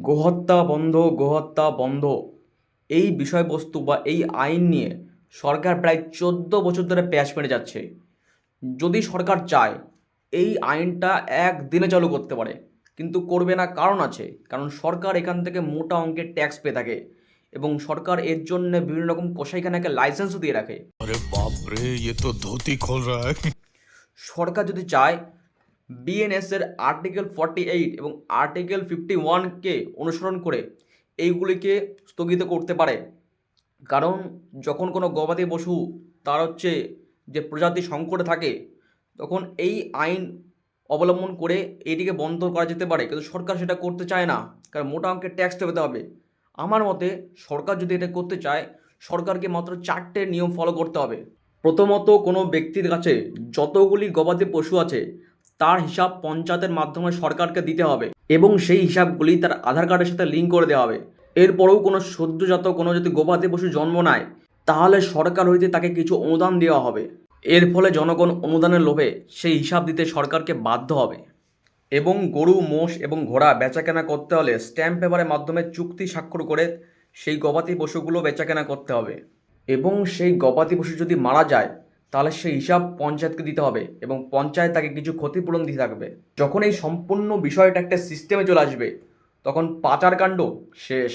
গোহত্যা বন্ধ, গোহত্যা বন্ধ, এই বিষয়বস্তু বা এই আইন নিয়ে সরকার প্রায় 14 বছর ধরে প্যাঁচ মেরে যাচ্ছে। যদি সরকার চায় এই আইনটা একদিনে চালু করতে পারে, কিন্তু করবে না। কারণ আছে, কারণ সরকার এখান থেকে মোটা অঙ্কের ট্যাক্স পেয়ে থাকে এবং সরকার এর জন্য বিভিন্ন রকম কসাইখানাকে লাইসেন্সও দিয়ে রাখে। अरे बाप रे, ये तो धोती खोल रहा है। সরকার যদি চায় বিএনএস এর আর্টিকেল 48 এবং আর্টিকেল 51কে অনুসরণ করে এইগুলিকে স্থগিত করতে পারে। কারণ যখন কোনো গবাদি পশু তার যে প্রজাতি সংকটে থাকে, তখন এই আইন অবলম্বন করে এটিকে বন্ধ করা যেতে পারে, কিন্তু সরকার সেটা করতে চায় না, কারণ মোটা অঙ্কের ট্যাক্স পেতে হবে। আমার মতে সরকার যদি এটা করতে চায়, সরকারকে মাত্র 4টে নিয়ম ফলো করতে হবে। প্রথমত, কোনো ব্যক্তির কাছে যতগুলি গবাদি পশু আছে তার হিসাব পঞ্চায়েতের মাধ্যমে সরকারকে দিতে হবে এবং সেই হিসাবগুলি তার আধার কার্ডের সাথে লিঙ্ক করে দেওয়া হবে। এরপরেও কোনো সদ্যজাত কোনো যদি গবাদি পশু জন্ম নেয়, তাহলে সরকার হইতে তাকে কিছু অনুদান দেওয়া হবে। এর ফলে জনগণ অনুদানের লোভে সেই হিসাব দিতে সরকারকে বাধ্য হবে। এবং গরু, মোষ এবং ঘোড়া বেচাকেনা করতে হলে স্ট্যাম্প পেপারের মাধ্যমে চুক্তি স্বাক্ষর করে সেই গবাদি পশুগুলো বেচাকেনা করতে হবে। এবং সেই গবাদি পশু যদি মারা যায়, তাহলে সেই হিসাব পঞ্চায়েতকে দিতে হবে এবং পঞ্চায়েত তাকে কিছু ক্ষতিপূরণ দিতে থাকবে। যখন এই সম্পূর্ণ বিষয়টা একটা সিস্টেমে চলে আসবে, তখন পাচার কাণ্ড শেষ।